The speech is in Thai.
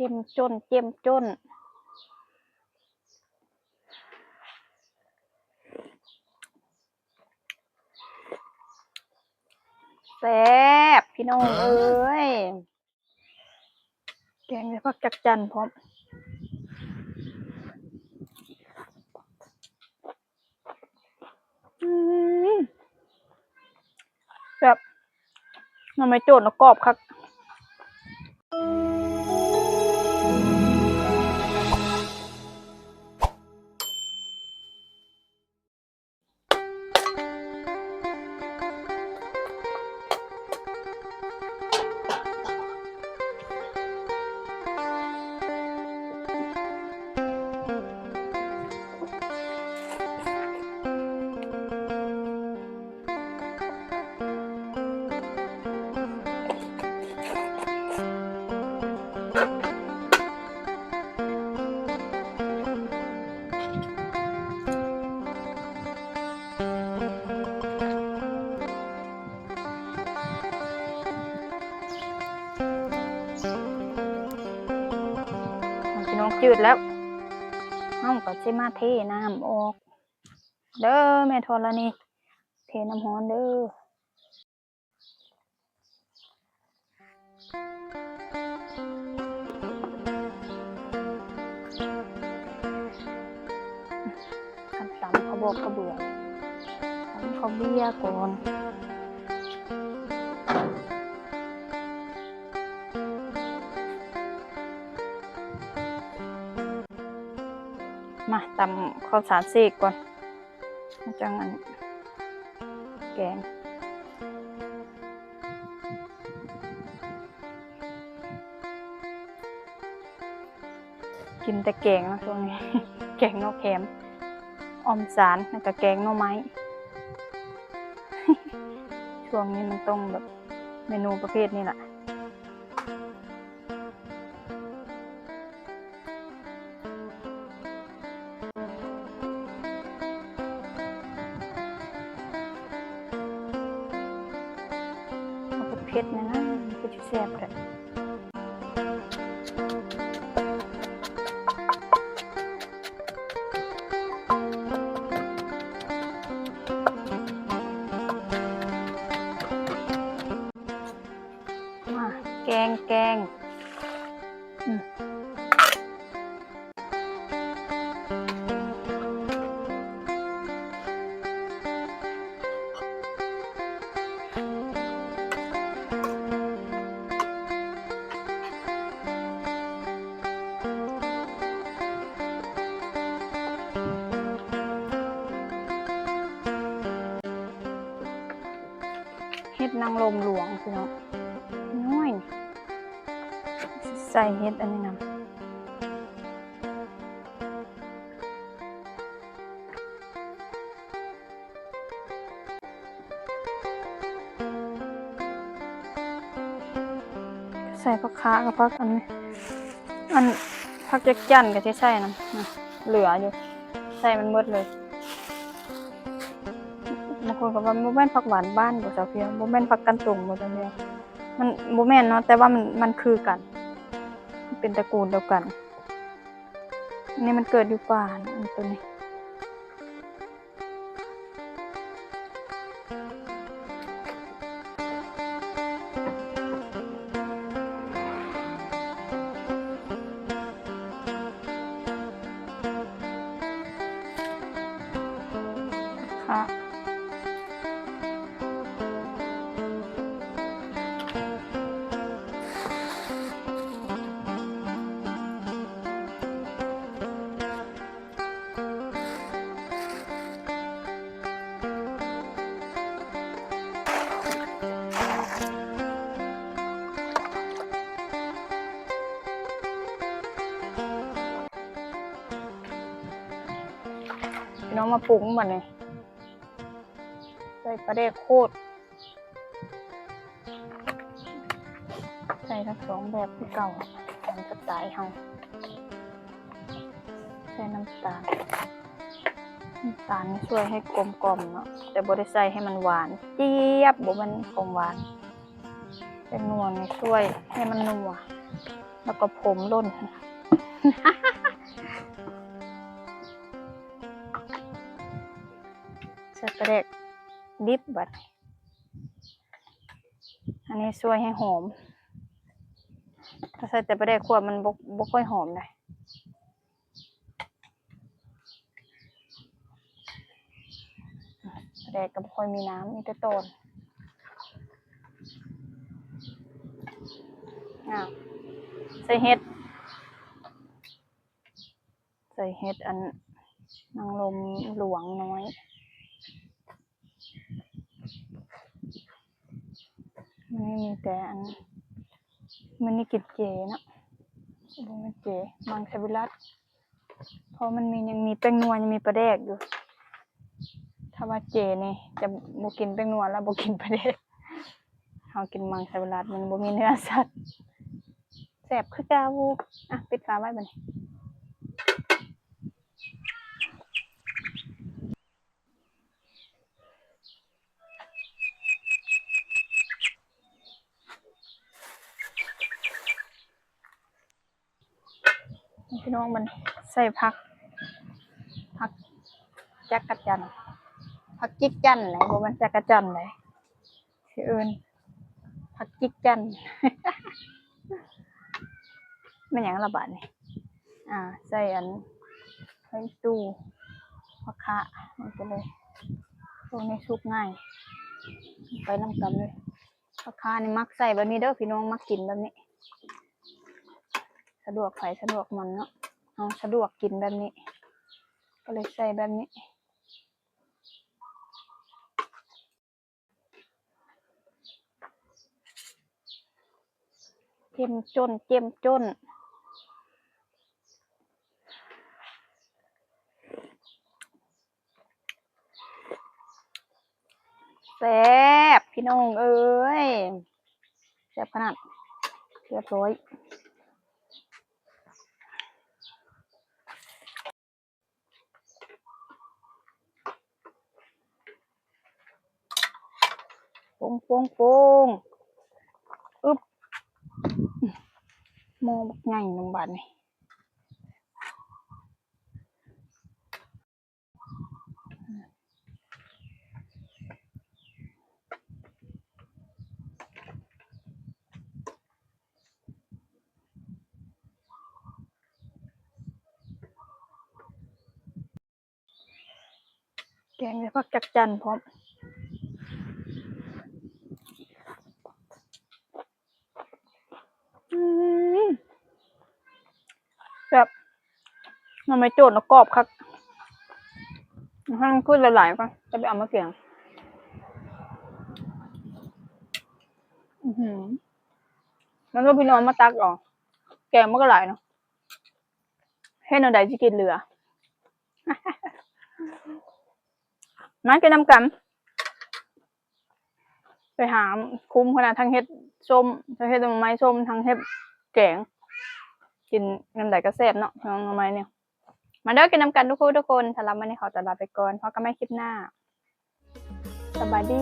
เจ็มจนเจ็มจนแซ่บพี่น้องเอ้ยแกงด้วยผักจักจั่นพร้อมแบบมันไม่โจดแล้วกรอบคักพี่น้องจืดแล้วน้องก็สิมาเทน้ำออกเด้อแม่ธรณีเทน้ำร้อนเด้อขั้นตำเขาบอกเขาเบื่อตำเขาเบี้ยก่อนมาตำข้าวสารซีกก่อนจังอันแกงกินแต่แกงนะช่วงนี้ แกงนกแคมออมสารแล้วก็แกงหน่อไม้ ช่วงนี้มันต้องแบบเมนูประเภทนี้แหละเผ็ดนะก็จะแซ่บเลยมาแกงเฮ็ดนางลมหลวงพี่น้องน้อยใส่เฮ็ดอันนี้นำใส่ผักขากับผักอันนี้ผักจักจั่นก็ใส่น้ำเหลืออยู่ใส่มันหมดเลยบางคนก็ว่าโมแม่นผักหวานบ้านบ่เจ้าเพียโมแม่นผักกันตุ่งบ่เจ้าเพียมันโมแม่นเนาะแต่ว่ามันคือกันเป็นตระกูลเดียวกันนี่มันเกิดอยู่ป่าอันตัวนี้ค่ะพี่น้องมาปรุงบัดนี้ใส่ปลาแดกโคตรใส่ทั้งสองแบบที่เก่าตามสไตล์เฮาใส่น้ำตาลช่วยให้กลมกล่อมเนาะแต่บ่ได้ใส่ให้มันหวานเจี๊ยบบ่มันของหวานเป็นนัวนี่ช่วยให้มันนัว แล้วก็ผมล่น ใส่ปลาแดกดิบบัดอันนี้ช่วยให้หอมถ้าใส่แต่ปลาแดกขวดมันบ่ค่อยหอมเลยปลาแดกก็บ่ค่อยมีน้ำมีแต่ต้นใส่เห็ดอันนางลมหลวงน้อยมันไม่มีแต่อันมันนี่กินเจเนาะบ่แม่นเจมังสวิรัติเพราะมันยังมีแป้งนัวยังมีปลาแดกอยู่ถ้าว่าเจนี่จะบ่กินแป้งนัวแล้วบ่กินปลาแดกเฮากินมังสวิรัติมันบ่มีเนื้อสัตว์แซ่บคือเก่าอ่ะปิดฝาไว้บัดนี้พี่น้องมันใส่ผักจักรจันทร์ผักจิกจั่นไหนบ่แม่นจักรจันทร์ไหนชื่ออื่นผักจิกจั่น แม่นหยังละบาดนี่ใส่อันไว้ตู้ผักคะมันก็เลยพวกนี้สุกง่ายไปนำกันเลยผักคะนี่มักใส่แบบนี้เด้อพี่น้องมักกินแบบนี้สะดวกไผสะดวกมันเนาะเอาสะดวกกินแบบนี้ก็เลยใส่แบบนี้เจ้มจนแซ่บพี่น้องเอ้ยแซ่บขนาดเรียบร้อยโป่งอึ๊บหม้อบักใหญ่ลงบาดนี่แกงด้วยผักจักจั่นพร้อมแบบมันไม่โจดแล้วกรอบคักให้มันขึ้นหลายๆก่อนจะไปเอามาเกี่ยงแล้วก็พี่น้องมาตักออกแกงมันก็หลายเนาะเฮ็ดแนวใดสิกินเหลือ มากินนำกันไปหาคุ้มขนาดทั้งเฮ็ดส้มทั้งเฮ็ดหน่อไม้ส้มทั้งเฮ็ดแกงกินนำใดก็แซ่บเนาะทั้งหน่อไม้เนี่ยมาเด้อกินนำกันทุกคนสำหรับมื้อนี้ขอตัวลาไปก่อนพบกันใหม่คลิปหน้าสบายดี